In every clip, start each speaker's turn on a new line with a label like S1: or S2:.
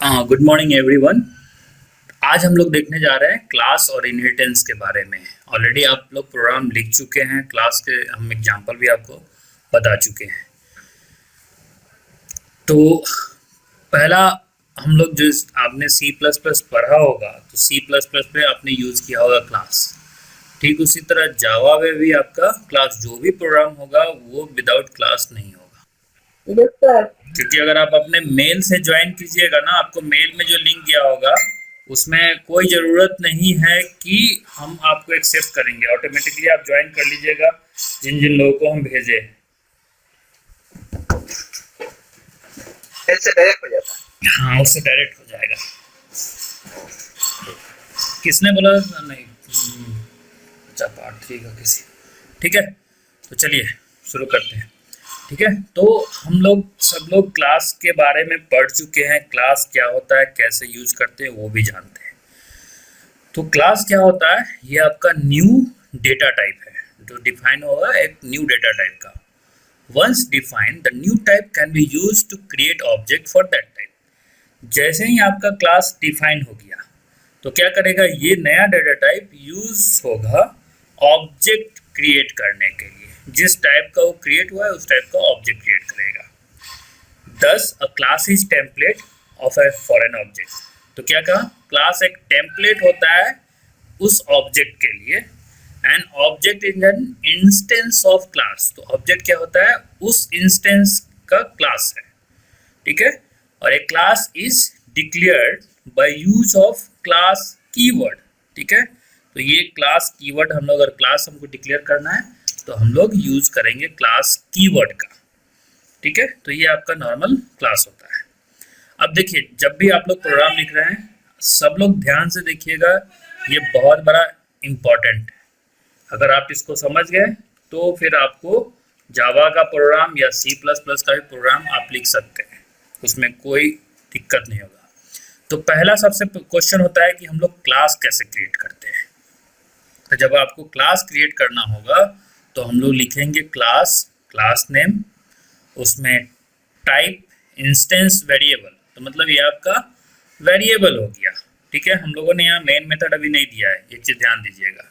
S1: Good morning everyone. आज हम लोग देखने जा रहे हैं क्लास और इनहेरिटेंस के बारे में। ऑलरेडी आप लोग प्रोग्राम लिख चुके हैं, क्लास के हम एग्जांपल भी आपको बता चुके हैं। तो पहला हम लोग जो आपने सी प्लस प्लस पढ़ा होगा, तो सी प्लस प्लस में आपने यूज़ किया होगा क्लास। ठीक उसी तरह जावा में भी आपका क्लास, जो भी प्रोग्राम होगा वो विदाउट क्लास नहीं होगा।
S2: Yes sir.
S1: क्योंकि अगर आप अपने मेल से ज्वाइन कीजिएगा ना, आपको मेल में जो लिंक गया होगा उसमें कोई ज़रूरत नहीं है कि हम आपको एक्सेप्ट करेंगे, ऑटोमेटिकली आप ज्वाइन कर लीजिएगा जिन जिन लोगों को हम भेजे।
S2: ऐसे डायरेक्ट हो जाता है।
S1: हाँ, उससे डायरेक्ट हो जाएगा। किसने बोला? नहीं, अच्छा पार्ट 3 का किसी। ठीक है, तो चलिए शुरू करते हैं। ठीक है, तो हम लोग सब लोग क्लास के बारे में पढ़ चुके हैं। क्लास क्या होता है, कैसे यूज करते हैं वो भी जानते हैं। तो क्लास क्या होता है? ये आपका न्यू डेटा टाइप है जो डिफाइन होगा, एक न्यू डेटा टाइप का। Once define the new type can be use to create object for that type. जैसे ही आपका क्लास डिफाइन हो गया तो क्या करेगा, ये नया डेटा टाइप यूज होगा ऑब्जेक्ट क्रिएट करने के लिए। जिस टाइप का वो क्रिएट हुआ है उस टाइप का ऑब्जेक्ट क्रिएट करेगा। दस अ class is template of a foreign object. तो क्या कहा, क्लास एक टेम्पलेट होता है उस ऑब्जेक्ट के लिए। And object is an instance of class. तो ऑब्जेक्ट क्या होता है, उस इंस्टेंस का क्लास है। ठीक है, और एक class is declared by use of class keyword. ठीक है, तो ये क्लास कीवर्ड हम लोग, अगर क्लास हमको डिक्लेयर करना है तो हम लोग यूज करेंगे क्लास कीवर्ड का। ठीक है, तो ये आपका नॉर्मल क्लास होता है। अब देखिए, जब भी आप लोग प्रोग्राम लिख रहे हैं, सब लोग ध्यान से देखिएगा, ये बहुत बड़ा इंपॉर्टेंट है। अगर आप इसको समझ गए तो फिर आपको जावा का प्रोग्राम या सी प्लस प्लस का भी प्रोग्राम आप लिख सकते हैं, उसमें कोई दिक्कत नहीं होगा। तो पहला सबसे क्वेश्चन होता है कि हम लोग क्लास कैसे क्रिएट करते हैं। तो जब आपको क्लास क्रिएट करना होगा तो हम लोग लिखेंगे क्लास, क्लास नेम, उसमें टाइप इंस्टेंस वेरिएबल। तो मतलब ये आपका वेरिएबल हो गया। ठीक है, हम लोगों ने यहाँ मेन मेथड अभी नहीं दिया है, एक चीज ध्यान दीजिएगा।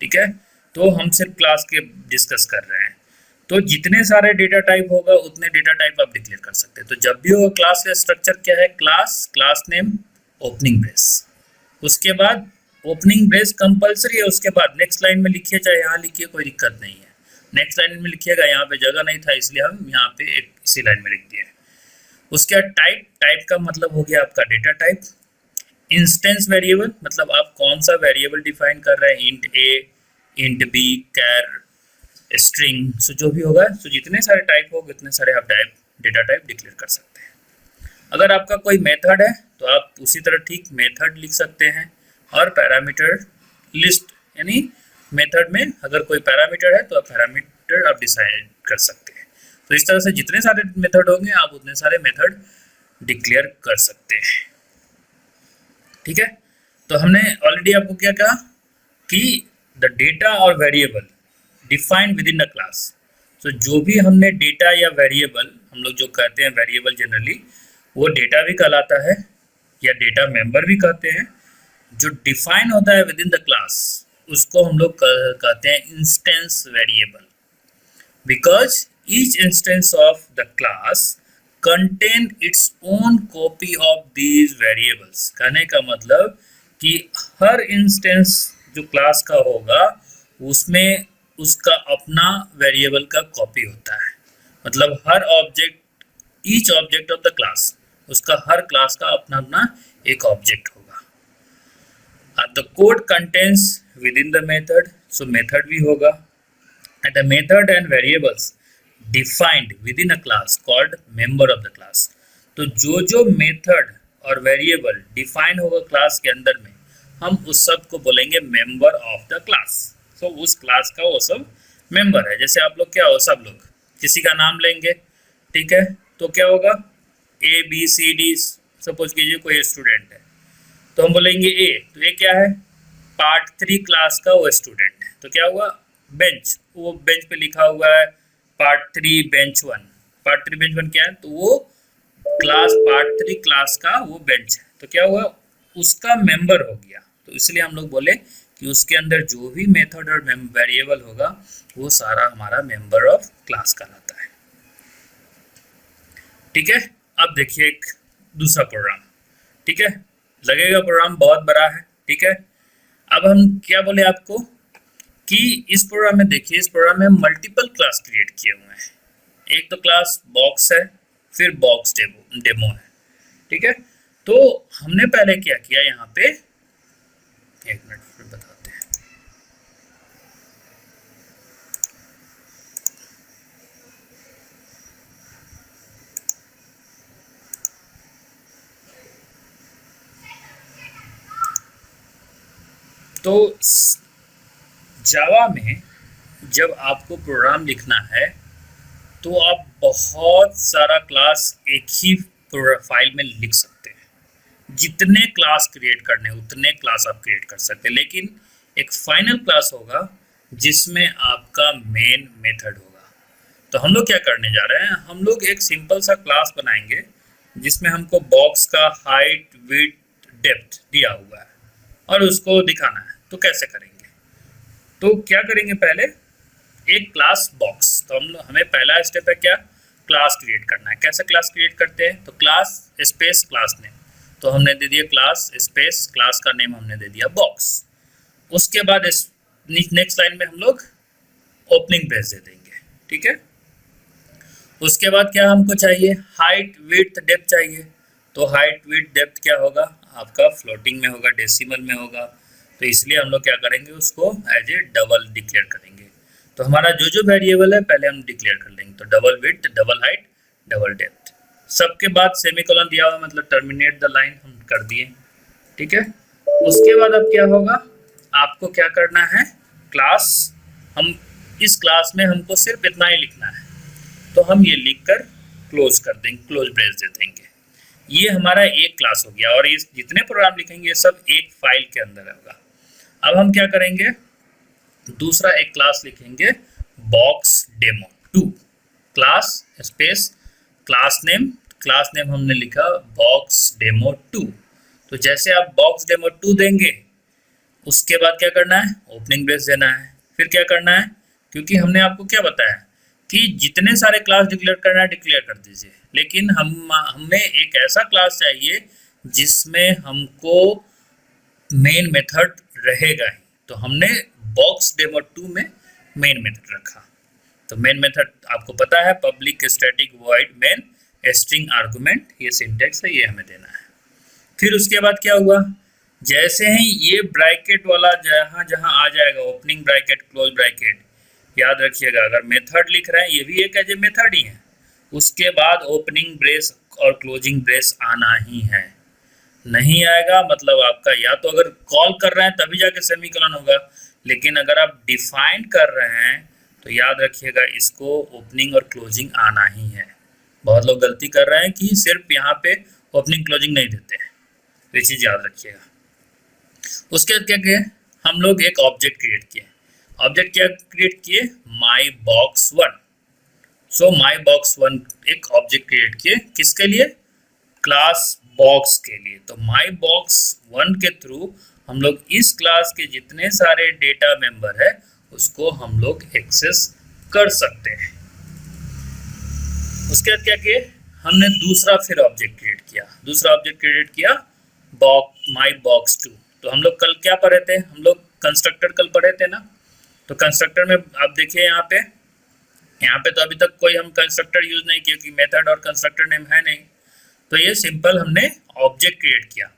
S1: ठीक है, तो हम सिर्फ क्लास के डिस्कस कर रहे हैं। तो जितने सारे डेटा टाइप होगा उतने डेटा टाइप आप डिक्लेयर कर सकते हैं। तो जब भी होगा क्लास का स्ट्रक्चर क्या है, class, class name, opening brace. उसके बाद ओपनिंग ब्रेस कंपलसरी है। उसके बाद नेक्स्ट लाइन में लिखिए, चाहे यहाँ लिखिए, कोई दिक्कत नहीं है। नेक्स्ट लाइन में लिखिएगा, यहाँ पे जगह नहीं था इसलिए हम यहाँ पे एक इसी लाइन में लिख दिए। उसके बाद टाइप, टाइप का मतलब हो गया आपका डेटा टाइप। इंस्टेंस वेरिएबल मतलब आप कौन सा वेरिएबल डिफाइन कर रहे हैं, इंट ए, इंट बी, कैर, स्ट्रिंग, सो जो भी होगा। सो जितने सारे टाइप होंगे उतने सारे आप टाइप, डेटा टाइप डिक्लेयर कर सकते हैं। अगर आपका कोई मेथड है तो आप उसी तरह ठीक मेथड लिख सकते हैं। और पैरामीटर लिस्ट, यानी मेथड में अगर कोई पैरामीटर है तो आप पैरामीटर आप डिसाइड कर सकते हैं। तो इस तरह से जितने सारे मेथड होंगे आप उतने सारे मेथड डिक्लेयर कर सकते हैं। ठीक है, तो हमने ऑलरेडी आपको क्या कहा कि द डेटा और variable defined within the class. तो जो भी हमने डेटा या वेरिएबल, हम लोग जो कहते हैं वेरिएबल जनरली, वो डेटा भी कहलाता है या डेटा मेंबर भी कहते हैं। जो डिफाइन होता है विद इन द क्लास उसको हम लोग कहते हैं instance variable. Because each instance of the class contain its own copy of these variables. कहने का मतलब कि हर इंस्टेंस जो क्लास का होगा उसमें उसका अपना वेरिएबल का कॉपी होता है। मतलब हर object, each object of the class, उसका हर क्लास का अपना अपना एक ऑब्जेक्ट होगा। The code contains within the method, so method भी होगा। And the method and variables defined within a class called member of the class. तो जो जो मेथड और वेरिएबल डिफाइन होगा क्लास के अंदर में, हम उस सब को बोलेंगे मेंबर ऑफ द क्लास। तो उस क्लास का वो सब मेंबर है। जैसे आप लोग क्या हो, सब लोग किसी का नाम लेंगे, ठीक है, तो क्या होगा, A B C D. Suppose कीजिए कोई स्टूडेंट है तो हम बोलेंगे ए, तो ये क्या है, पार्ट 3 क्लास का वो स्टूडेंट है। तो क्या हुआ, बेंच, वो बेंच पे लिखा हुआ है पार्ट 3 बेंच 1। पार्ट 3 बेंच 1 क्या है, तो वो क्लास पार्ट 3 क्लास का वो बेंच है, तो क्या हुआ, उसका मेंबर हो गया। तो इसलिए हम लोग बोले कि उसके अंदर जो भी मेथड और वेरिएबल होगा वो सारा हमारा मेंबर ऑफ क्लास कहलाता है। ठीक है, अब देखिए एक दूसरा प्रोग्राम। ठीक है, लगेगा प्रोग्राम बहुत बड़ा है। ठीक है, अब हम क्या बोले आपको कि इस प्रोग्राम में देखिए, इस प्रोग्राम में हम मल्टीपल क्लास क्रिएट किए हुए हैं। एक तो क्लास बॉक्स है, फिर बॉक्स डेमो है। ठीक है, तो हमने पहले क्या किया यहाँ पे, एक मिनट फिर बताते हैं। तो जावा में जब आपको प्रोग्राम लिखना है तो आप बहुत सारा क्लास एक ही फाइल में लिख सकते हैं। जितने क्लास क्रिएट करने उतने क्लास आप क्रिएट कर सकते हैं, लेकिन एक फाइनल क्लास होगा जिसमें आपका मेन मेथड होगा। तो हम लोग क्या करने जा रहे हैं, हम लोग एक सिंपल सा क्लास बनाएंगे जिसमें हमको बॉक्स का हाइट, विड्थ, डेप्थ दिया हुआ है और उसको दिखाना है। तो कैसे करेंगे, तो क्या करेंगे, पहले एक क्लास बॉक्स। तो हमें पहला स्टेप है क्या, क्लास क्रिएट करना है। कैसे क्लास क्रिएट करते हैं, तो क्लास स्पेस क्लास नेम, तो हमने दे दिया क्लास स्पेस क्लास का नेम हमने दे दिया बॉक्स। उसके बाद नेक्स्ट लाइन में हम लोग ओपनिंग ब्रेस दे देंगे। ठीक है, उसके बाद क्या हमको चाहिए, हाइट, विड्थ, डेप्थ चाहिए। तो हाइट, विड्थ, डेप्थ क्या होगा आपका, फ्लोटिंग में होगा, डेसिमल में होगा। तो इसलिए हम लोग क्या करेंगे, उसको एज ए डबल डिक्लेयर करेंगे। तो हमारा जो जो वेरिएबल है पहले हम डिक्लेयर कर लेंगे। तो double width, double height, double depth, सबके बाद सेमीकोलन दिया हुआ मतलब टर्मिनेट द लाइन हम कर दिए। ठीक है, उसके बाद अब क्या होगा, आपको क्या करना है, क्लास, हम इस क्लास में हमको सिर्फ इतना ही लिखना है, तो हम ये लिखकर क्लोज कर देंगे, क्लोज ब्रेस दे देंगे। ये हमारा एक क्लास हो गया और इस जितने प्रोग्राम लिखेंगे ये सब एक फाइल के अंदर होगा। अब हम क्या करेंगे, दूसरा एक क्लास लिखेंगे box demo 2, class space class name हमने लिखा बॉक्स डेमो 2। तो जैसे आप बॉक्स डेमो 2 देंगे, उसके बाद क्या करना है, ओपनिंग ब्रेस देना है। फिर क्या करना है, क्योंकि हमने आपको क्या बताया कि जितने सारे क्लास डिक्लेयर करना है डिक्लेयर कर दीजिए, लेकिन हमें एक ऐसा क्लास चाहिए जिसमें हमको मेन मेथड रहेगा ही। तो हमने बॉक्स डेमो 2 में मेन मेथड रखा। तो मेन मेथड आपको पता है, public static void main string argument, ये सिंटेक्स है, ये हमें देना है। फिर उसके बाद क्या हुआ, जैसे ही ये ब्रैकेट वाला जहां जहां आ जाएगा, ओपनिंग ब्रैकेट, क्लोज ब्रैकेट, याद रखिएगा अगर मेथड लिख रहे हैं ये भी एक एज ए मेथड ही है। उसके बाद ओपनिंग ब्रेस और क्लोजिंग ब्रेस आना ही है, नहीं आएगा मतलब आपका या तो अगर कॉल कर रहे हैं तभी जाके सेमीकोलन होगा, लेकिन अगर आप डिफाइन कर रहे हैं तो याद रखिएगा इसको ओपनिंग और क्लोजिंग आना ही है। बहुत लोग गलती कर रहे हैं कि सिर्फ यहाँ पे ओपनिंग क्लोजिंग नहीं देते हैं, ये चीज़ याद रखिएगा। उसके बाद क्या किए, हम लोग एक ऑब्जेक्ट क्रिएट किए। ऑब्जेक्ट क्या क्रिएट किए, my box 1। So my box 1 एक ऑब्जेक्ट क्रिएट किए, किसके लिए, क्लास बॉक्स के लिए। तो माई बॉक्स 1 के थ्रू हम लोग इस क्लास के जितने सारे डेटा मेंबर है उसको हम लोग एक्सेस कर सकते हैं। उसके बाद क्या किए, हमने दूसरा फिर ऑब्जेक्ट क्रिएट किया। दूसरा ऑब्जेक्ट क्रिएट किया माई बॉक्स 2। तो हम लोग कल क्या पढ़े थे, हम लोग कंस्ट्रक्टर कल पढ़े थे ना। तो कंस्ट्रक्टर में आप देखिए यहाँ पे तो अभी तक कोई हम कंस्ट्रक्टर यूज नहीं किया क्योंकि मेथड और कंस्ट्रक्टर नेम है नहीं। तो ये सिंपल हमने ऑब्जेक्ट क्रिएट किया।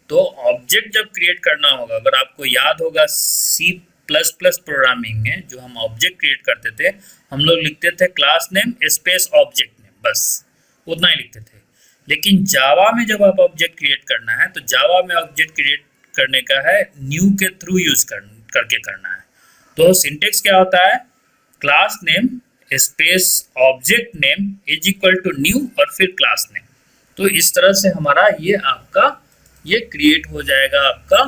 S1: तो ऑब्जेक्ट जब क्रिएट करना होगा, अगर आपको याद होगा C++ प्रोग्रामिंग में जो हम ऑब्जेक्ट क्रिएट करते थे, हम लोग लिखते थे class name space object name, बस उतना ही लिखते थे। लेकिन जावा में जब आप ऑब्जेक्ट क्रिएट करना है तो जावा में ऑब्जेक्ट क्रिएट करने का है न्यू के थ्रू यूज करके करना है। तो सिंटेक्स क्या होता है, class name space object name is equal to new और फिर क्लास नेम। तो इस तरह से हमारा ये क्रिएट हो जाएगा आपका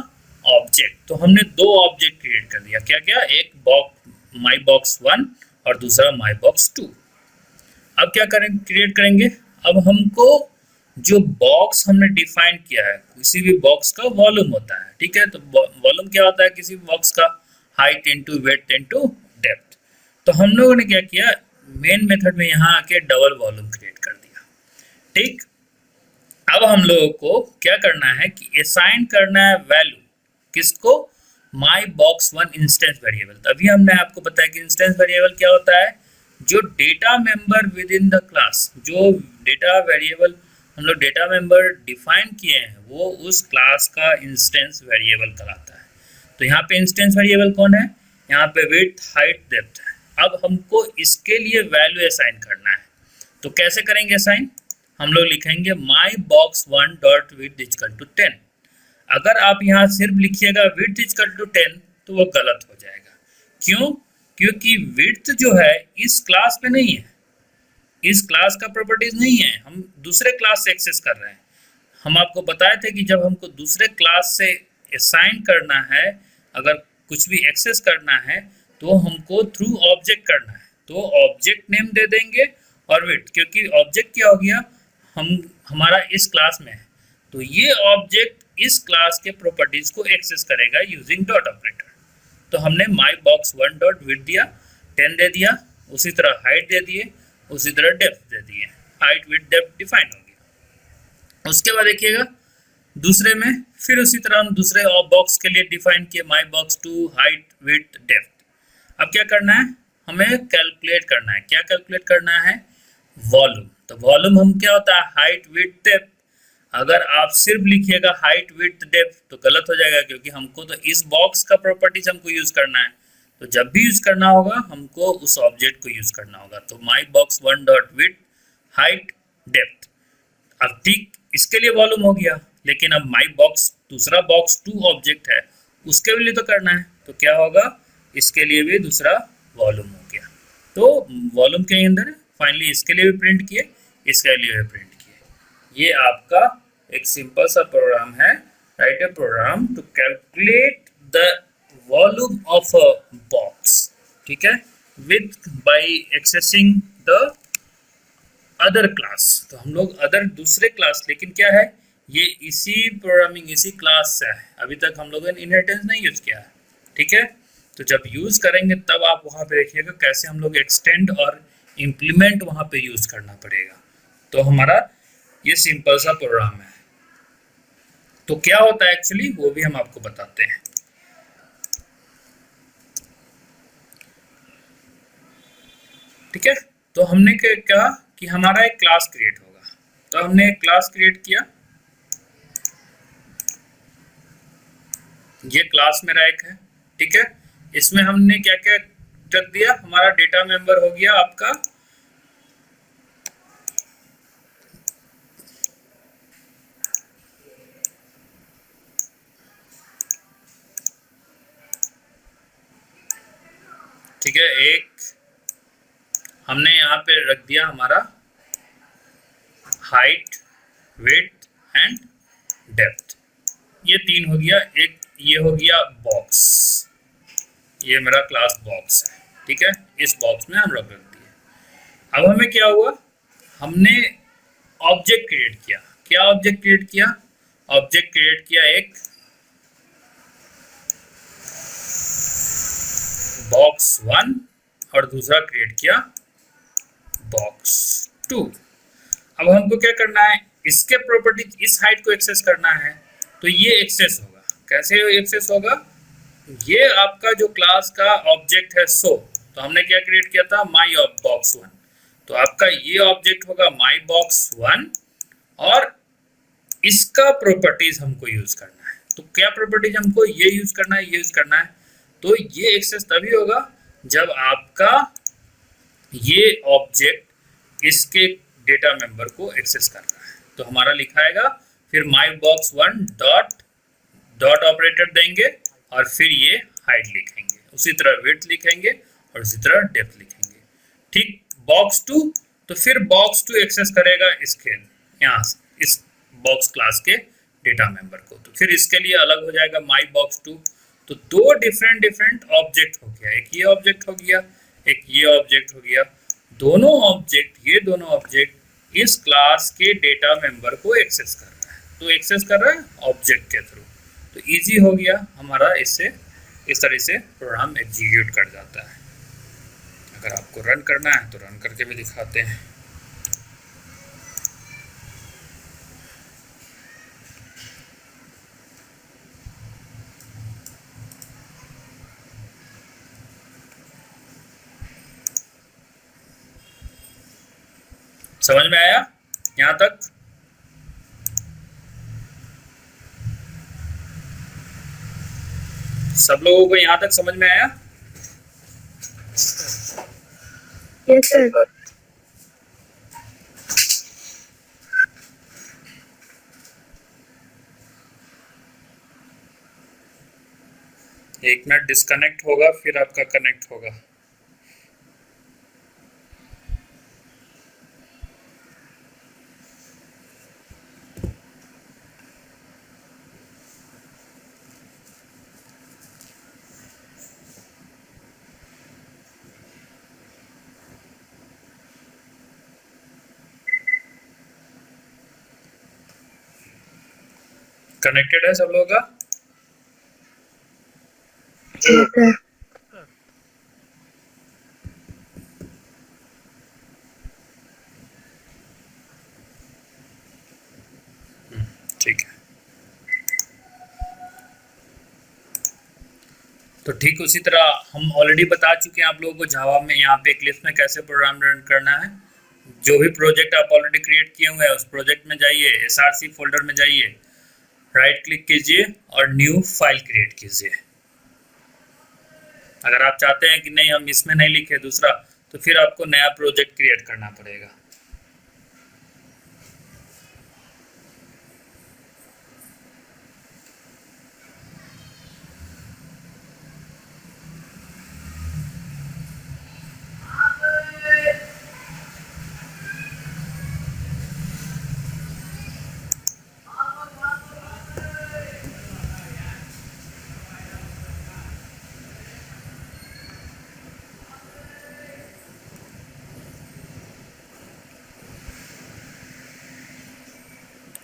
S1: ऑब्जेक्ट। तो हमने दो ऑब्जेक्ट क्रिएट कर दिया, क्या क्या, एक माई बॉक्स 1 और दूसरा माई बॉक्स 2। अब क्या क्रिएट करेंगे, अब हमको जो बॉक्स हमने डिफाइन किया है, किसी भी बॉक्स का वॉल्यूम होता है, ठीक है। तो वॉल्यूम क्या होता है किसी बॉक्स का? Height into weight into depth. तो हम लोगों ने क्या किया, मेन मेथड में यहाँ आके डबल वॉल्यूम क्रिएट कर दिया, ठीक। अब हम लोगों को क्या करना है कि असाइन करना है वैल्यू, किसको? माई बॉक्स वन इंस्टेंस वेरिएबल। तभी हमने आपको बताया कि इंस्टेंस वेरिएबल क्या होता है, जो data member with in the class, जो डेटा वेरिएबल हम लोग डेटा मेंबर डिफाइन किए हैं वो उस क्लास का इंस्टेंस वेरिएबल कहलाता है। तो यहाँ पे इंस्टेंस वेरिएबल कौन है? यहाँ पे विड्थ, हाइट, डेप्थ है। अब हमको इसके लिए वैल्यू असाइन करना है, तो कैसे करेंगे असाइन? हम लोग लिखेंगे my box one dot width equal to 10। अगर आप यहाँ सिर्फ लिखिएगा विड्थ इक्वल टू 10 तो वो गलत हो जाएगा। क्यों? क्योंकि विड्थ जो है इस क्लास पे नहीं है, इस क्लास का प्रॉपर्टीज नहीं है, हम दूसरे क्लास से एक्सेस कर रहे हैं। हम आपको बताए थे कि जब हमको दूसरे क्लास से असाइन करना है, अगर कुछ भी एक्सेस करना है तो हमको थ्रू ऑब्जेक्ट करना है। तो ऑब्जेक्ट नेम दे देंगे और विड्थ, क्योंकि ऑब्जेक्ट क्या हो गया, हमारा इस क्लास में है, तो ये ऑब्जेक्ट इस क्लास के प्रॉपर्टीज को एक्सेस करेगा यूजिंग डॉट ऑपरेटर। तो हमने माई बॉक्स वन डॉट विड्थ दिया, 10 दे दिया, उसी तरह हाइट दे दिए, उसी तरह डेप्थ दे दिए, हाइट विड्थ डेप्थ डिफाइन हो गया। उसके बाद देखिएगा दूसरे में फिर उसी तरह हम दूसरे बॉक्स के लिए डिफाइन किए my box two, height, width, depth. अब क्या करना है, हमें कैलकुलेट करना है। क्या कैलकुलेट करना है? वॉल्यूम। तो वॉल्यूम हम क्या होता है, हाइट, विड्थ, डेप्थ। अगर आप सिर्फ लिखिएगा हाइट, विड्थ, डेप्थ तो गलत हो जाएगा, क्योंकि हमको तो इस बॉक्स का प्रॉपर्टीज हमको यूज करना है। तो जब भी यूज करना होगा हमको उस ऑब्जेक्ट को यूज करना होगा। तो माई box one dot width, height, depth. अब ठीक इसके लिए वॉल्यूम हो गया, लेकिन अब माई बॉक्स दूसरा बॉक्स टू ऑब्जेक्ट है, उसके लिए तो करना है, तो क्या होगा, इसके लिए भी दूसरा वॉल्यूम हो गया। तो वॉल्यूम के अंदर फाइनली इसके लिए भी प्रिंट किए, इसके लिए भी प्रिंट किए। ये आपका एक सिंपल सा प्रोग्राम है, write a program to calculate the volume of a box, ठीक है, with by accessing the other class. तो हम लोग अदर दूसरे क्लास, लेकिन क्या है, ये इसी प्रोग्रामिंग इसी क्लास से है, अभी तक हम लोगों ने इनहेरिटेंस नहीं यूज किया है, ठीक है। तो जब यूज करेंगे तब आप वहां पे देखिएगा कैसे हम लोग एक्सटेंड और इम्प्लीमेंट वहां पे यूज करना पड़ेगा। तो हमारा ये सिंपल सा प्रोग्राम है। तो क्या होता है एक्चुअली वो भी हम आपको बताते हैं। ठीक है, तो हमने क्या कहा कि हमारा एक क्लास क्रिएट होगा, तो हमने एक क्लास क्रिएट किया, ये क्लास मेरा एक है, ठीक है। इसमें हमने क्या क्या रख दिया, हमारा डेटा मेंबर हो गया आपका ठीक है, एक हमने यहाँ पे रख दिया हमारा हाइट, विड्थ एंड डेप्थ, ये तीन हो गया। एक ये हो गया बॉक्स, ये मेरा क्लास बॉक्स है, ठीक है, इस बॉक्स में हम लोग रख दिए। अब हमें क्या हुआ, हमने ऑब्जेक्ट क्रिएट किया। क्या ऑब्जेक्ट क्रिएट किया? ऑब्जेक्ट क्रिएट किया एक बॉक्स वन और दूसरा क्रिएट किया बॉक्स टू। अब हमको क्या करना है, इसके प्रॉपर्टी इस हाइट को एक्सेस करना है, तो ये एक्सेस होगा। कैसे एक्सेस होगा, ये आपका जो क्लास का ऑब्जेक्ट है सो, तो हमने क्या क्रिएट किया था, माई बॉक्स वन, तो आपका ये ऑब्जेक्ट होगा माई बॉक्स वन और इसका प्रॉपर्टीज हमको यूज करना है। तो क्या प्रॉपर्टीज हमको ये यूज करना है, ये यूज करना है। तो ये एक्सेस तभी होगा जब आपका ये ऑब्जेक्ट इसके डेटा मेंबर को एक्सेस कर रहा है। तो हमारा लिखाएगा फिर माई box one dot dot operator देंगे और फिर ये हाइट लिखेंगे, उसी तरह विड्थ लिखेंगे और उसी तरह डेप्थ लिखेंगे। ठीक, बॉक्स टू, तो फिर बॉक्स टू एक्सेस करेगा इसके यहाँ से इस बॉक्स क्लास के डेटा मेंबर को, तो फिर इसके लिए अलग हो जाएगा माई बॉक्स टू। तो दो डिफरेंट ऑब्जेक्ट हो गया, एक ये ऑब्जेक्ट हो गया, एक ये ऑब्जेक्ट हो गया। दोनों ऑब्जेक्ट, ये दोनों ऑब्जेक्ट इस क्लास के डेटा मेंबर को एक्सेस कर रहा है, तो एक्सेस कर रहा है ऑब्जेक्ट के थ्रू। तो इजी हो गया हमारा, इससे इस तरह से प्रोग्राम एग्जीक्यूट कर जाता है। अगर आपको रन करना है तो रन करके भी दिखाते हैं। समझ में आया यहाँ तक? सब लोगों को यहाँ तक समझ में आया?
S2: Yes sir.
S1: एक मिनट डिस्कनेक्ट होगा, फिर आपका कनेक्ट होगा। कनेक्टेड है सब लोगों का? ठीक है। तो ठीक उसी तरह हम ऑलरेडी बता चुके हैं आप लोगों को जावा में यहाँ पे इक्लिप्स में कैसे प्रोग्राम रन करना है। जो भी प्रोजेक्ट आप ऑलरेडी क्रिएट किए हुए हैं उस प्रोजेक्ट में जाइए, एसआरसी फोल्डर में जाइए, राइट क्लिक कीजिए और न्यू फाइल क्रिएट कीजिए। अगर आप चाहते हैं कि नहीं हम इसमें नहीं लिखे दूसरा, तो फिर आपको नया प्रोजेक्ट क्रिएट करना पड़ेगा।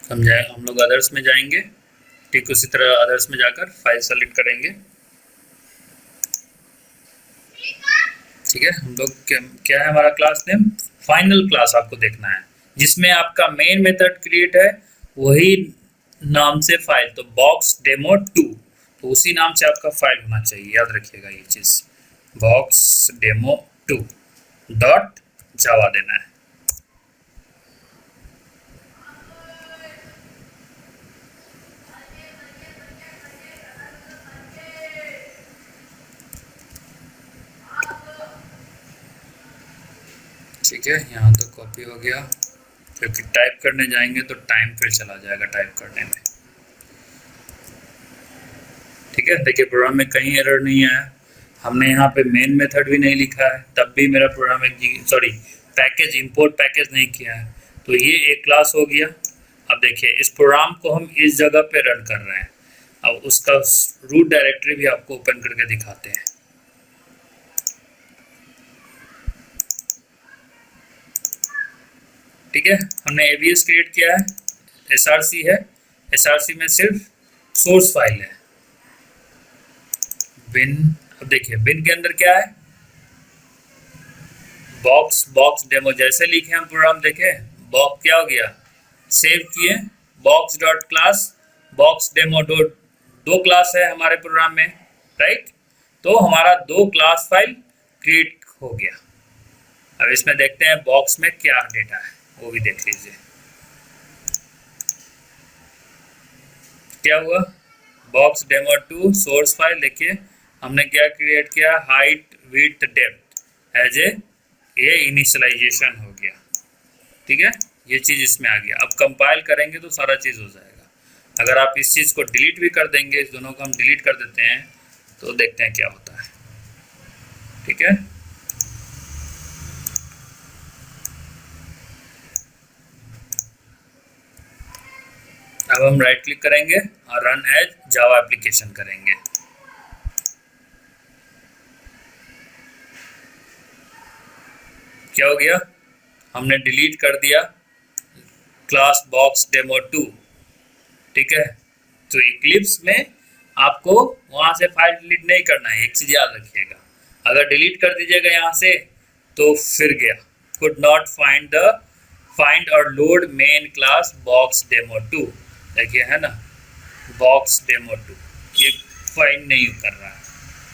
S1: समझाए? हम लोग अदर्स में जाएंगे, ठीक उसी तरह अदर्स में जाकर फाइल सेलेक्ट करेंगे। ठीक है, हम लोग क्या है हमारा क्लास नेम, फाइनल क्लास आपको देखना है, जिसमें आपका मेन मेथड क्रिएट है वही नाम से फाइल, तो बॉक्स डेमो 2, तो उसी नाम से आपका फाइल होना चाहिए, याद रखिएगा ये चीज, बॉक्स डेमो 2 डॉट जावा देना है। ठीक है, यहाँ तो कॉपी हो गया, क्योंकि टाइप करने जाएंगे तो टाइम फिर चला जाएगा टाइप करने में। ठीक है, देखिए प्रोग्राम में कहीं एरर नहीं आया, हमने यहाँ पे मेन मेथड भी नहीं लिखा है, तब भी मेरा प्रोग्राम पैकेज इंपोर्ट पैकेज नहीं किया है, तो ये एक क्लास हो गया। अब देखिए इस प्रोग्राम को हम इस जगह पे रन कर रहे हैं, अब उसका रूट डायरेक्टरी भी आपको ओपन करके दिखाते हैं। ठीक है, हमने एवीएस क्रिएट किया है, एसआरसी है, एसआरसी में सिर्फ सोर्स फाइल है, बिन। अब देखिए बिन के अंदर क्या है, बॉक्स डेमो, जैसे लिखे हम प्रोग्राम देखे, बॉक्स क्या हो गया, सेव किए, box dot class, box demo dot, दो क्लास है हमारे प्रोग्राम में, राइट, तो हमारा दो क्लास फाइल क्रिएट हो गया। अब इसमें देखते हैं बॉक्स में क्या डेटा है, वो भी देख लीजिए क्या हुआ। बॉक्स डेमो 2 सोर्स फाइल, देखिए हमने क्या क्रिएट किया, height width depth as a initialization हो गया। ठीक है, ये चीज इसमें आ गया। अब कंपाइल करेंगे तो सारा चीज हो जाएगा। अगर आप इस चीज को डिलीट भी कर देंगे, इस दोनों को हम डिलीट कर देते हैं, तो देखते हैं क्या होता है। ठीक है, अब हम राइट क्लिक करेंगे और रन एज जावा एप्लीकेशन करेंगे। क्या हो गया, हमने डिलीट कर दिया क्लास बॉक्स डेमो 2, ठीक है। तो इक्लिप्स में आपको वहां से फाइल डिलीट नहीं करना है, एक चीज याद रखिएगा, अगर डिलीट कर दीजिएगा यहाँ से तो फिर गया, कुड नॉट फाइंड और load main class box demo 2, देखिए है ना बॉक्स डेमो 2, ये फाइंड नहीं कर रहा है,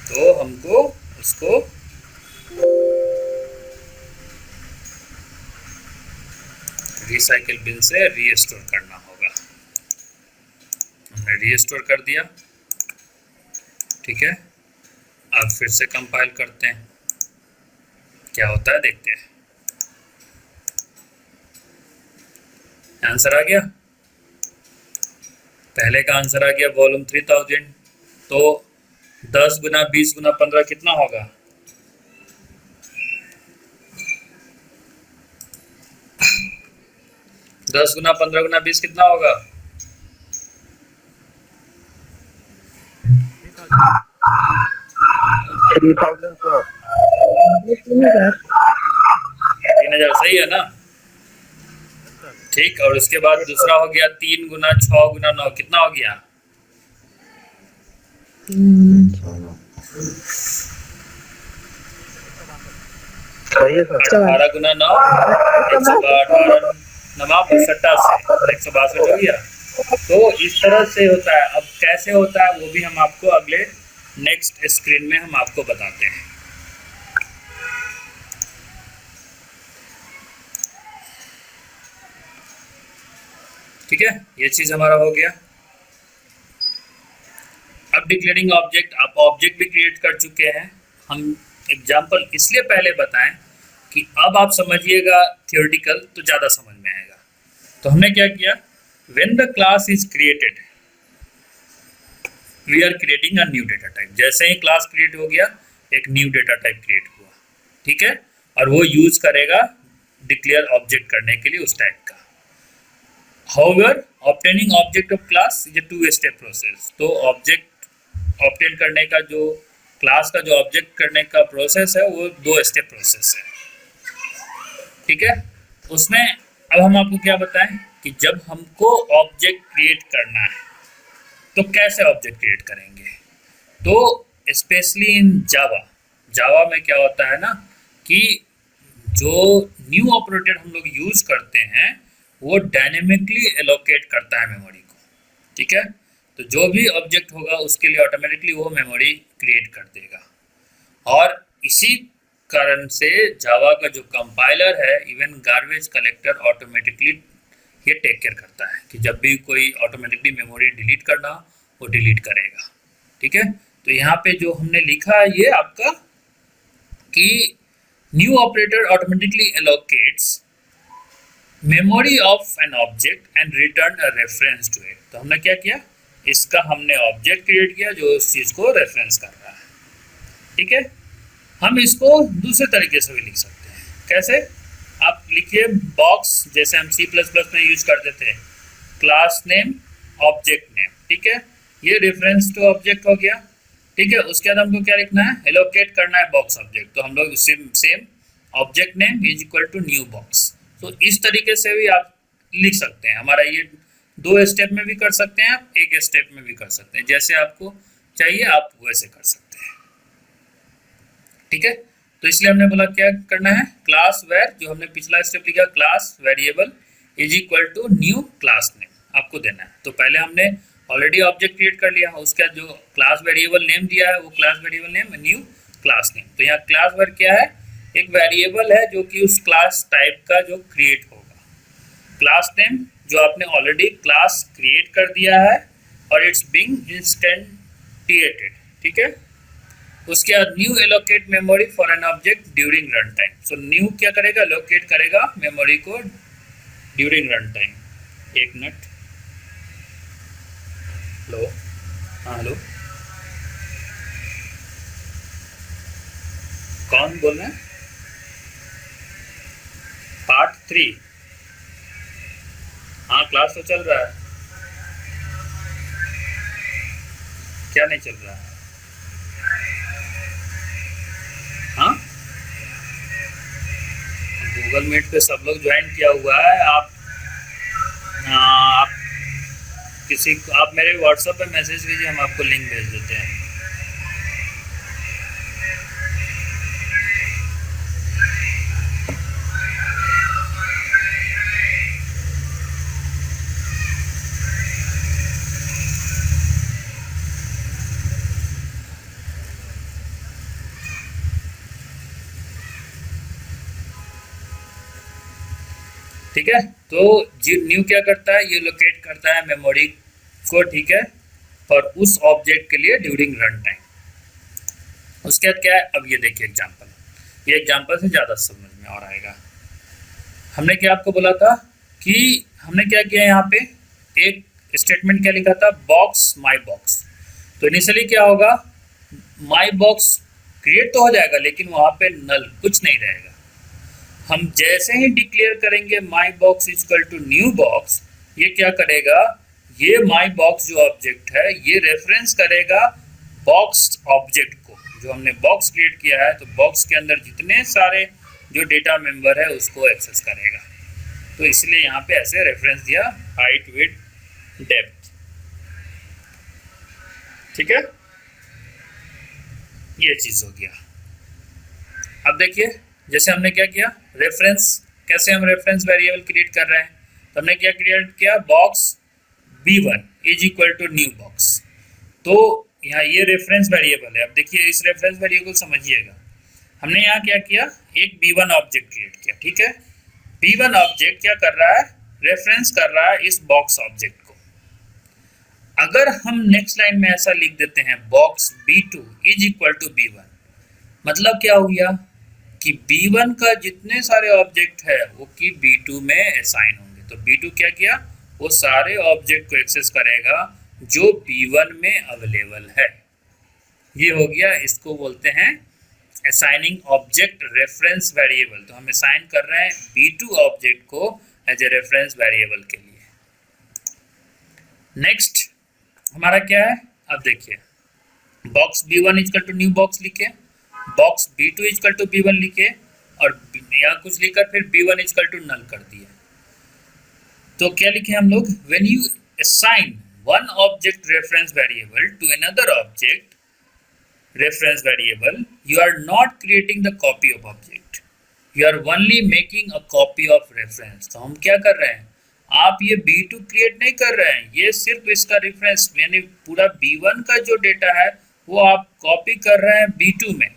S1: तो हमको उसको रिसाइकिल बिन से रीस्टोर करना होगा। हमने रीस्टोर कर दिया, ठीक है। अब फिर से कंपाइल करते हैं, क्या होता है देखते हैं। आंसर आ गया, पहले का आंसर आ गया वॉल्यूम 3000, तो 10 गुना 20 गुना 15 कितना होगा? 10 गुना 15 गुना 20 कितना होगा? 3000, सही है ना? ठीक, और उसके बाद दूसरा हो गया 3 गुना 6 गुना 9 कितना हो गया? 18 गुना 9 118 नवाब 162 हो गया। तो इस तरह से होता है। अब कैसे होता है वो भी हम आपको अगले नेक्स्ट स्क्रीन में हम आपको बताते हैं। ठीक है, ये चीज हमारा हो गया। अब डिक्लेयरिंग ऑब्जेक्ट, आप ऑब्जेक्ट भी क्रिएट कर चुके हैं। हम एग्जांपल इसलिए पहले बताएं कि अब आप समझिएगा थियोरेटिकल तो ज़्यादा समझ में आएगा। तो हमने क्या किया, when the class is created we are creating a new data type. जैसे ही क्लास क्रिएट हो गया एक न्यू डेटा टाइप क्रिएट हुआ, ठीक है, और वो यूज करेगा डिक्लेयर ऑब्जेक्ट करने के लिए उस टाइप का। However, obtaining object of class is a two-step process. तो ऑब्जेक्ट ऑब्टेन करने का जो क्लास का जो ऑब्जेक्ट करने का प्रोसेस है वो 2 स्टेप प्रोसेस है, ठीक है। उसमें अब हम आपको क्या बताएं कि जब हमको ऑब्जेक्ट क्रिएट करना है तो कैसे ऑब्जेक्ट क्रिएट करेंगे। तो स्पेशली इन जावा में क्या होता है ना कि जो न्यू ऑपरेटर हम लोग यूज करते हैं वो डायनेमिकली एलोकेट करता है मेमोरी को, ठीक है। तो जो भी ऑब्जेक्ट होगा उसके लिए ऑटोमेटिकली वो मेमोरी क्रिएट कर देगा। और इसी कारण से जावा का जो कंपाइलर है इवन गार्बेज कलेक्टर ऑटोमेटिकली ये टेक केयर करता है कि जब भी कोई ऑटोमेटिकली मेमोरी डिलीट करना वो डिलीट करेगा, ठीक है। तो यहाँ पे जो हमने लिखा है ये आपका कि new operator automatically allocates memory of an object and return a reference to it. तो हमने क्या किया, इसका हमने ऑब्जेक्ट क्रिएट किया जो उस चीज को रेफरेंस कर रहा है, ठीक है। हम इसको दूसरे तरीके से भी लिख सकते हैं। कैसे, आप लिखिए बॉक्स, जैसे हम C++ में यूज करते थे, क्लास नेम ऑब्जेक्ट नेम, ठीक है। ये रेफरेंस टू ऑब्जेक्ट हो गया, ठीक है। उसके बाद हमको क्या लिखना है, एलोकेट करना है बॉक्स ऑब्जेक्ट। तो हम लोग same object name is equal to new box. तो इस तरीके से भी आप लिख सकते हैं। हमारा ये 2 स्टेप में भी कर सकते हैं, आप 1 स्टेप में भी कर सकते हैं, जैसे आपको चाहिए आप वैसे कर सकते हैं, ठीक है। तो इसलिए हमने बोला क्या करना है, क्लास वेर, जो हमने पिछला स्टेप लिखा class variable is equal to new class name आपको देना है। तो पहले हमने ऑलरेडी ऑब्जेक्ट क्रिएट कर लिया, उसका जो क्लास वेरिएबल नेम दिया है वो class variable name new class name. तो यहाँ क्लास वेर क्या है, एक वेरिएबल है जो कि उस क्लास टाइप का जो क्रिएट होगा। क्लास नेम जो आपने ऑलरेडी क्लास क्रिएट कर दिया है और इट्स बीइंग इंस्टेंटिएटेड, ठीक है। उसके बाद new allocate memory for an object during run time. So new क्या करेगा, एलोकेट करेगा मेमोरी को ड्यूरिंग रन टाइम। एक मिनट, हेलो, हाँ हेलो, कौन बोल रहे हैं? पार्ट 3, हाँ क्लास तो चल रहा है, क्या नहीं चल रहा है? हाँ, गूगल मीट पे सब लोग ज्वाइन किया हुआ है, आप आप आप मेरे व्हाट्सएप पे मैसेज कीजिए, हम आपको लिंक भेज देते हैं। ठीक है, तो न्यू क्या करता है, ये लोकेट करता है मेमोरी को, ठीक है, और उस ऑब्जेक्ट के लिए ड्यूरिंग रन टाइम। उसके बाद क्या है, अब ये देखिए एग्जांपल, ये एग्जांपल से ज़्यादा समझ में और आएगा। हमने क्या आपको बोला था कि हमने क्या किया, यहाँ पे एक स्टेटमेंट क्या लिखा था, बॉक्स माई बॉक्स। तो इनिशियली क्या होगा, माई बॉक्स क्रिएट तो हो जाएगा लेकिन वहाँ पे नल कुछ नहीं रहेगा। हम जैसे ही डिक्लेयर करेंगे my box equal to new box, ये क्या करेगा, ये माई बॉक्स जो ऑब्जेक्ट है ये रेफरेंस करेगा बॉक्स ऑब्जेक्ट को, जो हमने बॉक्स क्रिएट किया है। तो बॉक्स के अंदर जितने सारे जो डेटा मेंबर है उसको एक्सेस करेगा। तो इसलिए यहाँ पे ऐसे रेफरेंस दिया, हाइट विड्थ डेप्थ। ठीक है, ये चीज हो गया। अब देखिए जैसे हमने क्या किया, रेफरेंस, कैसे हम रेफरेंस वेरिएबल क्रिएट कर रहे हैं, तो हमने क्या क्रिएट किया, box b1 is equal to new box. तो यहाँ ये रेफरेंस वेरिएबल है। अब देखिए इस रेफरेंस वेरिएबल समझिएगा, हमने यहाँ क्या किया, एक b1 ऑब्जेक्ट क्रिएट किया। ठीक है, b1 ऑब्जेक्ट क्या कर रहा है, रेफरेंस कर रहा है इस बॉक्स ऑब्जेक्ट को। अगर हम नेक्स्ट लाइन में ऐसा लिख देते हैं, box b2 is equal to b1, मतलब क्या हो गया कि b1 का जितने सारे ऑब्जेक्ट है वो कि b2 में असाइन होंगे। तो b2 क्या किया, वो सारे ऑब्जेक्ट को एक्सेस करेगा जो b1 में अवेलेबल है। ये हो गया, इसको बोलते हैं असाइनिंग ऑब्जेक्ट रेफरेंस वेरिएबल। तो हम असाइन कर रहे हैं b2 ऑब्जेक्ट को एज ए रेफरेंस वेरिएबल के लिए। नेक्स्ट हमारा क्या है, अब देखिए box b1 equal to new box लिखे, box b2 equal to b1 लिखे, और यहाँ कुछ लिखकर फिर b1 इक्वल टू नल कर दिया। तो क्या लिखे हम लोग, when you assign one object reference variable to another object reference variable, you are not creating the copy of object, you are only making a copy of reference. तो हम क्या कर रहे हैं, आप ये b2 क्रिएट नहीं कर रहे हैं, ये सिर्फ इसका रेफरेंस यानी पूरा b1 का जो डेटा है वो आप कॉपी कर रहे हैं b2 में।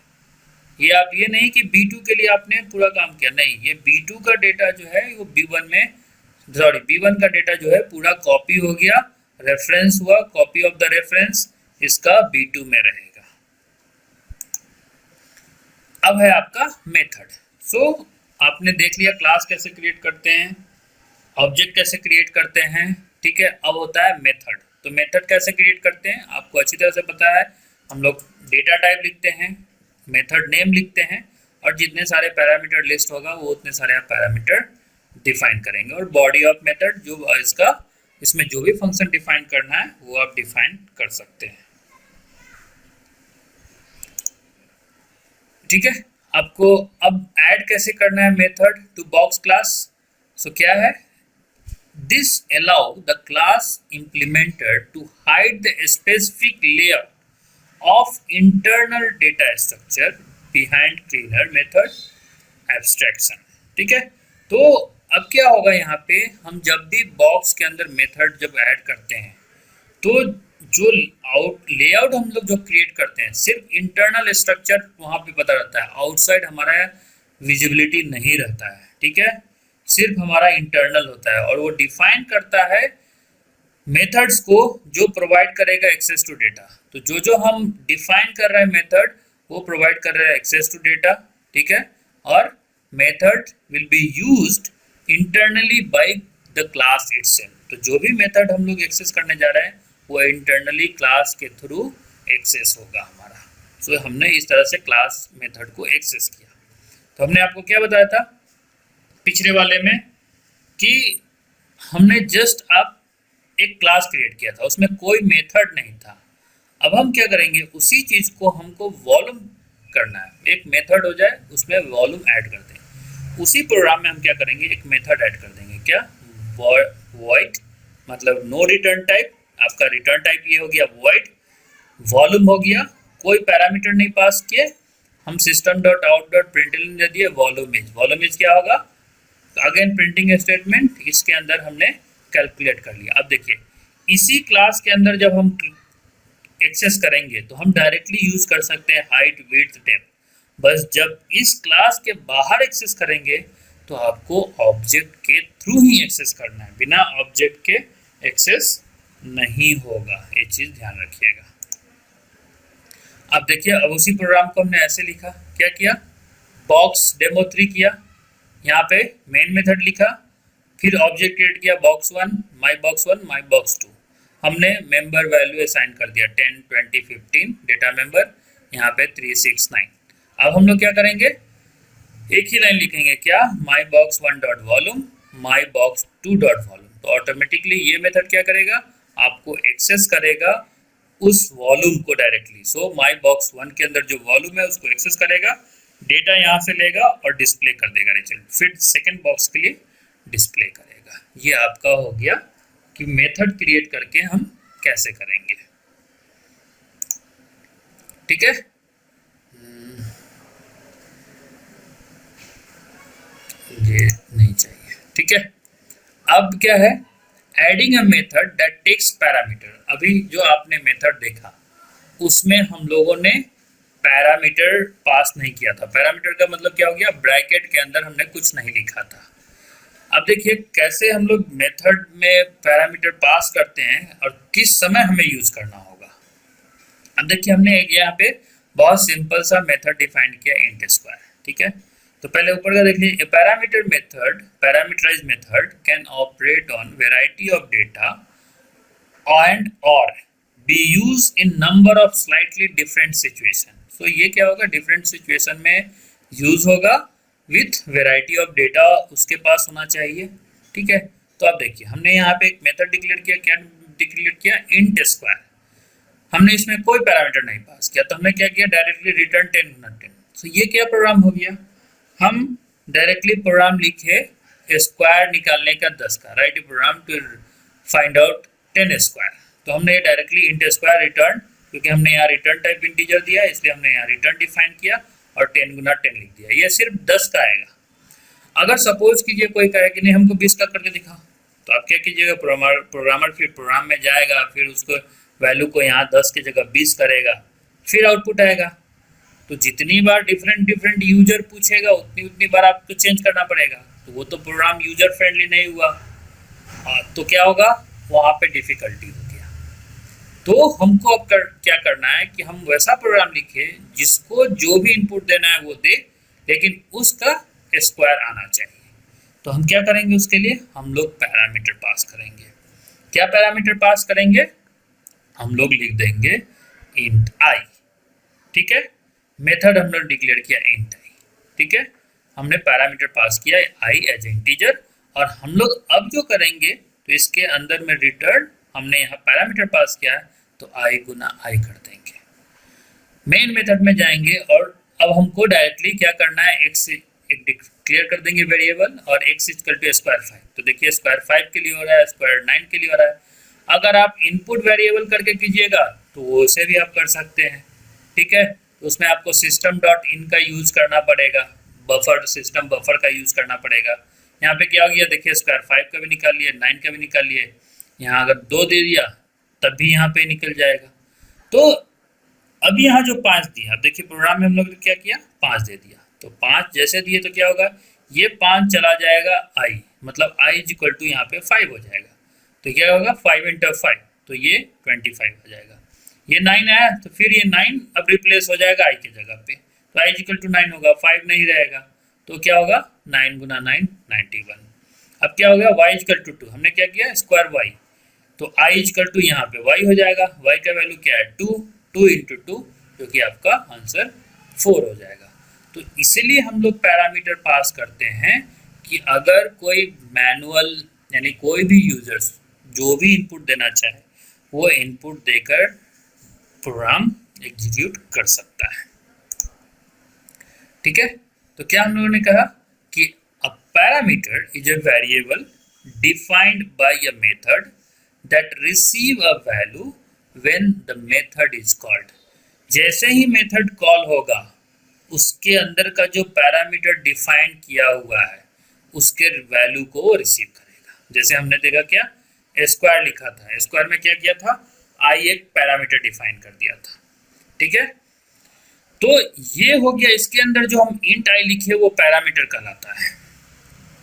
S1: ये आप ये नहीं कि b2 के लिए आपने पूरा काम किया, नहीं, ये b2 का डेटा जो है वो b1 में, सॉरी b1 का डेटा जो है पूरा कॉपी हो गया, रेफरेंस हुआ, कॉपी ऑफ द रेफरेंस इसका b2 में रहेगा। अब है आपका मेथड। सो आपने देख लिया क्लास कैसे क्रिएट करते हैं, ऑब्जेक्ट कैसे क्रिएट करते हैं, ठीक है। अब होता है मेथड। तो मेथड कैसे क्रिएट करते हैं आपको अच्छी तरह से पता है, हम लोग डेटा टाइप लिखते हैं, मेथड नेम लिखते हैं, और जितने सारे पैरामीटर लिस्ट होगा वो उतने सारे आप पैरामीटर डिफाइन करेंगे, और बॉडी ऑफ मेथड जो इसका, इसमें जो भी फंक्शन डिफाइन करना है वो आप डिफाइन कर सकते हैं। ठीक है, आपको अब ऐड कैसे करना है मेथड टू बॉक्स क्लास। सो क्या है, this allow the class implementer to hide the specific layer of internal data structure behind cleaner method abstraction। ठीक है, तो अब क्या होगा, यहाँ पे हम जब भी बॉक्स के अंदर मेथड जब ऐड करते हैं तो जो लेआउट हम लोग जो क्रिएट करते हैं सिर्फ इंटरनल स्ट्रक्चर वहाँ पे पता रहता है, आउटसाइड हमारा विजिबिलिटी नहीं रहता है। ठीक है, सिर्फ हमारा इंटरनल होता है, और वो डिफाइन करता है मेथड्स को जो प्रोवाइड करेगा एक्सेस टू डेटा। तो जो हम डिफाइन कर रहे हैं मेथड वो प्रोवाइड कर रहे हैं एक्सेस टू डेटा। ठीक है, और method will be used internally by the class itself. तो जो भी मेथड हम लोग एक्सेस करने जा रहे हैं वो इंटरनली क्लास के थ्रू एक्सेस होगा हमारा। सो हमने इस तरह से क्लास मेथड को एक्सेस किया। तो हमने आपको क्या बताया था पिछले वाले में कि हमने जस्ट अब एक क्लास क्रिएट किया था, उसमें कोई मेथड नहीं था। अब हम क्या करेंगे, उसी चीज को हमको वॉल्यूम करना है, एक मेथड हो जाए उसमें वॉल्यूम ऐड कर दें। उसी प्रोग्राम में हम क्या करेंगे, एक मेथड ऐड कर देंगे, क्या, void मतलब नो रिटर्न टाइप, आपका रिटर्न टाइप ये हो गया void, वॉल्यूम हो गया, कोई पैरामीटर नहीं पास किए, हम system dot out dot println दे दिए वॉल्यूम इज क्या होगा, अगेन प्रिंटिंग स्टेटमेंट, इसके अंदर हमने कैलकुलेट कर लिया। अब देखिए इसी क्लास के अंदर जब हम एक्सेस करेंगे तो हम डायरेक्टली यूज कर सकते हैं हाइट विड्थ डेप्थ, बस जब इस क्लास के बाहर एक्सेस करेंगे तो आपको ऑब्जेक्ट के थ्रू ही एक्सेस करना है, बिना ऑब्जेक्ट के एक्सेस नहीं होगा, ये चीज ध्यान रखिएगा। अब देखिए अब उसी प्रोग्राम को हमने ऐसे लिखा, क्या किया, बॉक्स डेमो 3 किया, यहाँ पे मेन मेथड लिखा, फिर ऑब्जेक्ट क्रिएट किया बॉक्स 1 माई बॉक्स 2, हमने मेंबर वैल्यू असाइन कर दिया 10 20 15 डेटा मेंबर, यहाँ पे 369। अब हम लोग क्या करेंगे, एक ही लाइन लिखेंगे, क्या, माई बॉक्स 1 डॉट वॉल्यूम माई बॉक्स 2 डॉट वॉल्यूम, तो ऑटोमेटिकली ये मेथड क्या करेगा, आपको एक्सेस करेगा उस वॉल्यूम को डायरेक्टली। सो माई बॉक्स 1 के अंदर जो वॉल्यूम है उसको एक्सेस करेगा, डेटा यहाँ से लेगा और डिस्प्ले कर देगा रिजल्ट, फिर सेकंड बॉक्स के लिए डिस्प्ले करेगा। ये आपका हो गया कि मेथड क्रिएट करके हम कैसे करेंगे, ठीक है। ये नहीं चाहिए, ठीक है। अब क्या है, adding a method that takes parameter, अभी जो आपने मेथड देखा उसमें हम लोगों ने पैरामीटर पास नहीं किया था। पैरामीटर का मतलब क्या हो गया, ब्रैकेट के अंदर हमने कुछ नहीं लिखा था। अब देखिए कैसे हम लोग मेथड में पैरामीटर पास करते हैं और किस समय हमें यूज करना होगा। अब देखिए हमने यहाँ पे बहुत सिंपल सा मेथड डिफाइन किया इंट स्क्वायर, ठीक है। तो पहले ऊपर का देख लीजिए, parameter method, parameterize method can operate on variety of data and और be use in number of slightly different situation. So ये क्या होगा, डिफरेंट सिचुएशन में यूज होगा विथ वेराइटी ऑफ डेटा उसके पास होना चाहिए, ठीक है। तो अब देखिए हमने यहाँ पे एक मेथड डिक्लेयर किया, क्या डिक्लेयर किया, इंट स्क्वायर, हमने इसमें कोई पैरामीटर नहीं पास किया, तो हमने क्या किया, डायरेक्टली रिटर्न 10 गुना 10। तो ये क्या प्रोग्राम हो गया, हम डायरेक्टली प्रोग्राम लिखे स्क्वायर निकालने का 10 का, write program to find out 10 square. तो हमने डायरेक्टली इंट स्क्वायर रिटर्न, क्योंकि हमने यहाँ रिटर्न टाइप इंटीजर दिया इसलिए हमने यहाँ रिटर्न डिफाइन किया और 10 गुना 10 लिख दिया, ये सिर्फ 10 का आएगा। अगर सपोज कीजिए कोई कहे कि नहीं हमको 20 का करके दिखाओ, तो आप क्या कीजिएगा, प्रोग्रामर फिर प्रोग्राम में जाएगा, फिर उसको वैल्यू को यहाँ 10 की जगह 20 करेगा, फिर आउटपुट आएगा। तो जितनी बार डिफरेंट यूजर पूछेगा उतनी बार आपको चेंज करना पड़ेगा, तो वो तो प्रोग्राम यूजर फ्रेंडली नहीं हुआ। तो क्या होगा, वहाँ पे डिफिकल्टी हो गया। तो हमको अब क्या करना है कि हम वैसा प्रोग्राम लिखे जिसको जो भी इनपुट देना है वो दे, लेकिन उसका स्क्वायर आना चाहिए। तो हम क्या करेंगे, उसके लिए हम लोग पैरामीटर पास करेंगे। क्या पैरामीटर पास करेंगे, हम लोग लिख देंगे इंट आई, ठीक है। मेथड हम लोग डिक्लेयर किया इंट आई, ठीक है। हमने पैरामीटर पास किया आई एज इंटीजर, और हम लोग अब जो करेंगे तो इसके अंदर में रिटर्न, हमने यहाँ पैरामीटर पास किया है तो आई गुना आई कर देंगे। मेन मेथड में जाएंगे और अब हमको डायरेक्टली क्या करना है, एक्स एक डिक्लेयर कर देंगे वेरिएबल, और एक्स इक्वल टू स्क्वायर 5। तो देखिए स्क्वायर 5 के लिए हो रहा है, स्क्वायर 9 के लिए हो रहा है। अगर आप इनपुट वेरिएबल करके कीजिएगा तो उसे भी आप कर सकते हैं, ठीक है। तो उसमें आपको सिस्टम डॉट इन का यूज करना पड़ेगा, बफर सिस्टम बफर का यूज करना पड़ेगा। यहाँ पे क्या हो गया, देखिए स्क्वायर 5 का भी निकाल लिए, 9 का भी निकाल लिए, यहाँ अगर 2 दे दिया तब भी यहाँ पे निकल जाएगा। तो अब यहाँ जो 5 दिया, अब देखिए प्रोग्राम में हम लोग ने क्या किया, 5 दे दिया। तो 5 जैसे दिए तो क्या होगा, ये 5 चला जाएगा आई, मतलब आई इज इक्वल टू यहाँ पे 5 हो जाएगा। तो क्या होगा, 5 इंटू 5, तो ये 25 हो जाएगा। ये 9 आया तो फिर ये 9 अब रिप्लेस हो जाएगा आई की जगह पे, तो आई इक्वल टू 9 होगा, 5 नहीं रहेगा, तो क्या होगा 9 गुना 9 91। अब क्या हो गया, y इक्वल टू 2, हमने क्या किया स्क्वायर y, तो i इक्वल टू यहाँ पे y हो जाएगा, y का वैल्यू क्या है 2, 2 इंटू 2, जो कि आपका आंसर 4 हो जाएगा। तो इसीलिए हम लोग पैरामीटर पास करते हैं कि अगर कोई मैनुअल यानी कोई भी यूजर्स जो भी इनपुट देना चाहे वो इनपुट देकर प्रोग्राम एग्जीक्यूट कर सकता है, ठीक है। तो क्या हम लोगों ने कहा कि अ parameter is a variable defined by a method that receive a value when the method is called। जैसे ही मेथड कॉल होगा उसके अंदर का जो पैरामीटर डिफाइन किया हुआ है उसके वैल्यू को वो रिसीव करेगा। जैसे हमने देखा क्या स्क्वायर लिखा था, स्क्वायर में क्या किया था, आई एक पैरामीटर डिफाइन कर दिया था, ठीक है। तो ये हो गया, इसके अंदर जो हम इंट आई लिखे वो पैरामीटर कहलाता है,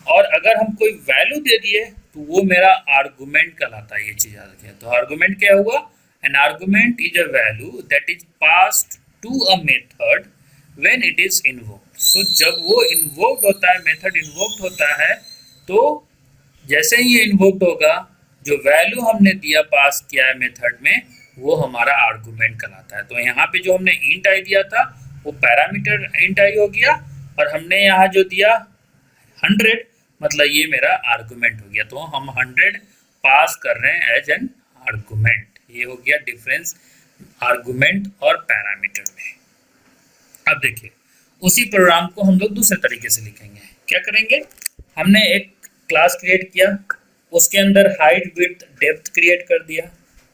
S1: और अगर हम कोई वैल्यू दे दिए तो वो मेरा आर्गुमेंट कहलाता है। ये चीज याद रखिए। तो आर्गुमेंट क्या हुआ, an argument is a value that is passed to a method when it is invoked. So जब वो इन्वोक्ड होता है, मेथड इन्वोक्ड होता है, तो जैसे ही ये इन्वोक्ड होगा जो वैल्यू हमने दिया, पास किया है मेथड में, वो हमारा आर्गुमेंट कहलाता है। तो यहाँ पे जो हमने इंट आई दिया था वो पैरामीटर इंट आई हो गया, और हमने यहाँ जो दिया 100, मतलब ये मेरा आर्गुमेंट हो गया। तो हम 100 पास कर रहे हैं एज एन आर्गुमेंट। ये हो गया डिफरेंस आर्गुमेंट और पैरामीटर में। अब देखिए उसी प्रोग्राम को हम लोग दूसरे तरीके से लिखेंगे। क्या करेंगे, हमने एक क्लास क्रिएट किया, उसके अंदर हाइट विड्थ डेप्थ क्रिएट कर दिया,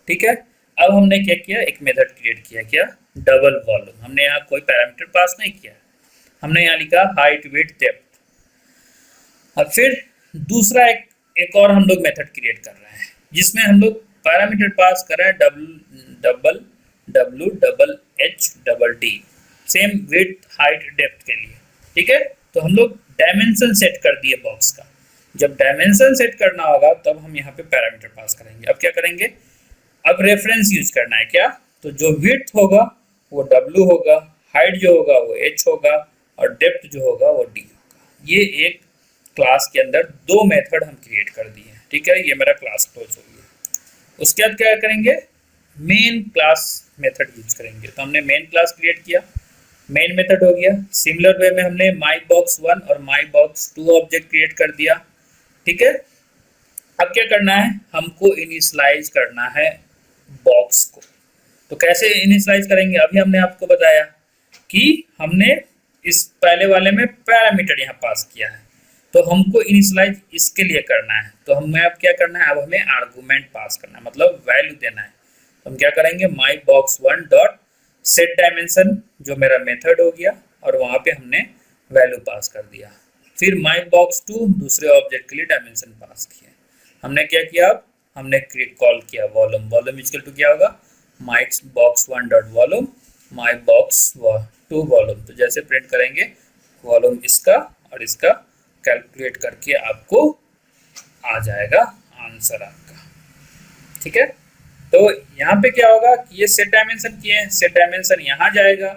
S1: ठीक है। अब हमने क्या किया, एक मेथड क्रिएट किया, क्या, डबल वॉल्यूम। हमने यहाँ कोई पैरामीटर पास नहीं किया, हमने यहाँ लिखा हाइट विड्थ डेप्थ। अब फिर दूसरा एक और हम लोग मेथड क्रिएट कर रहे हैं जिसमें हम लोग पैरामीटर पास कर रहे हैं double H double D, same width height depth के लिए, ठीक है। तो हम लोग डायमेंशन सेट कर दिए बॉक्स का। जब डायमेंशन सेट करना होगा तब हम यहाँ पे पैरामीटर पास करेंगे। अब क्या करेंगे, अब रेफरेंस यूज करना है, क्या, तो जो विड्थ होगा वो W होगा, हाइट जो होगा वो H होगा, और डेप्थ जो होगा वो D होगा। ये एक क्लास के अंदर दो मेथड हम क्रिएट कर दिए हैं, ठीक है। ये मेरा क्लास क्लोज हो गया। उसके बाद क्या करेंगे, मेन क्लास मेथड यूज करेंगे। तो हमने मेन क्लास क्रिएट किया, मेन मेथड हो गया। सिमिलर वे में हमने myBox1 और myBox2 ऑब्जेक्ट क्रिएट कर दिया, ठीक है। अब क्या करना है, हमको इनिशियलाइज करना है बॉक्स को। तो कैसे इनिशियलाइज करेंगे, अभी हमने आपको बताया कि हमने इस पहले वाले में पैरामीटर यहाँ पास किया है, तो हमको इनिशियलाइज इसके लिए करना है। तो हमें अब क्या करना है, अब हमें आर्गुमेंट पास करना है, मतलब वैल्यू देना है। तो हम क्या करेंगे, myBox1 डॉट सेट डायमेंशन जो मेरा मेथड हो गया, और वहां पे हमने वैल्यू पास कर दिया। फिर myBox2 दूसरे ऑब्जेक्ट के लिए डायमेंशन पास किया। हमने क्या किया, अब हमने कॉल किया वॉल्यूम। वॉल्यूम इक्वल टू क्या होगा, myBox1 dot volume myBox2 volume. तो जैसे प्रिंट करेंगे वॉल्यूम इसका और इसका कैलकुलेट करके आपको आ जाएगा आंसर आपका, ठीक है। तो यहाँ पे क्या होगा कि ये सेट डायमेंशन किए हैं, सेट डायमेंशन यहाँ जाएगा,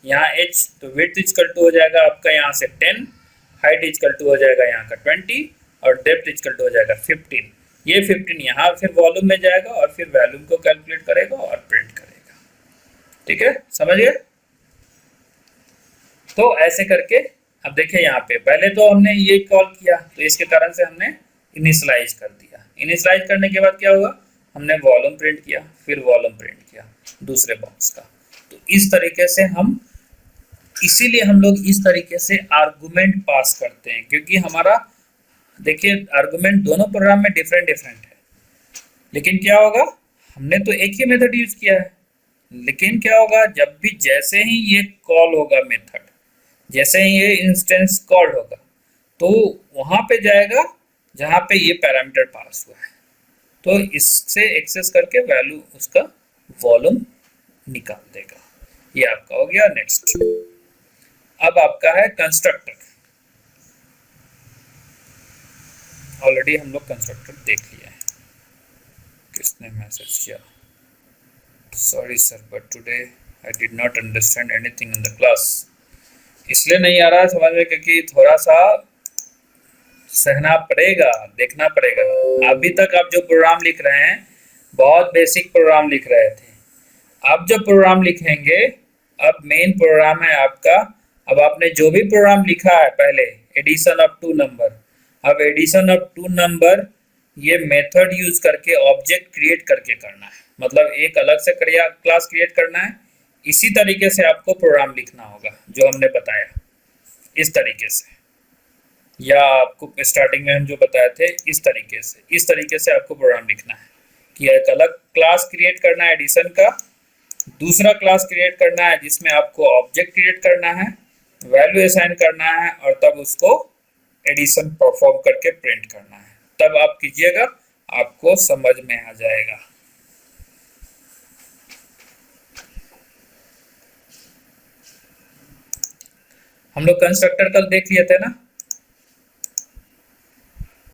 S1: यहाँ h, तो विड्थ इक्वल टू हो जाएगा आपका यहाँ से 10, हाइट इक्वल टू हो जाएगा यहाँ का 20, और डेप्थ इक्वल टू हो जाएगा 15। ये 15 यहाँ फिर वॉल्यूम में जाएगा और फिर वॉल्यूम को कैलकुलेट करेगा और प्रिंट करेगा, ठीक है, समझ गए। तो ऐसे करके अब देखिए यहाँ पे पहले तो हमने ये कॉल किया, तो इसके कारण से हमने इनिशियलाइज कर दिया। इनिशियलाइज करने के बाद क्या हुआ, हमने वॉल्यूम प्रिंट किया, फिर वॉल्यूम प्रिंट किया दूसरे बॉक्स का। तो इस तरीके से हम, इसीलिए हम लोग इस तरीके से आर्गुमेंट पास करते हैं, क्योंकि हमारा देखिए आर्गुमेंट दोनों प्रोग्राम में डिफरेंट है। लेकिन क्या होगा, हमने तो एक ही मेथड यूज किया है, लेकिन क्या होगा, जब भी जैसे ही ये कॉल होगा मेथड, जैसे ही ये इंस्टेंस कॉल होगा, तो वहां पे जाएगा जहां पे ये पैरामीटर पास हुआ है, तो इससे एक्सेस करके वैल्यू उसका वॉल्यूम निकाल देगा। ये आपका हो गया। नेक्स्ट अब आपका है कंस्ट्रक्टर। ऑलरेडी हम लोग कंस्ट्रक्टर देख लिया है। किसने मैसेज किया, sorry sir but today I did not understand anything in the class. इसलिए नहीं आ रहा समझ में क्योंकि थोड़ा सा सहना पड़ेगा, देखना पड़ेगा। अभी तक आप जो प्रोग्राम लिख रहे हैं बहुत बेसिक प्रोग्राम लिख रहे थे, अब जो प्रोग्राम लिखेंगे, अब मेन प्रोग्राम है आपका। अब आपने जो भी प्रोग्राम लिखा है पहले, एडिशन ऑफ 2 नंबर, अब एडिशन ऑफ 2 नंबर ये मेथड यूज करके ऑब्जेक्ट क्रिएट करके करना है, मतलब एक अलग से क्लास क्रिएट करना है। इसी तरीके से आपको प्रोग्राम लिखना होगा जो हमने बताया, इस तरीके से, या आपको स्टार्टिंग में हम जो बताए थे इस तरीके से आपको प्रोग्राम लिखना है कि एक अलग क्लास क्रिएट करना है एडिशन का, दूसरा क्लास क्रिएट करना है जिसमें आपको ऑब्जेक्ट क्रिएट करना है, वैल्यू असाइन करना है और तब उसको एडिशन परफॉर्म करके प्रिंट करना है। तब आप कीजिएगा, आपको समझ में आ जाएगा। हम लोग कंस्ट्रक्टर कल देख लिए थे ना।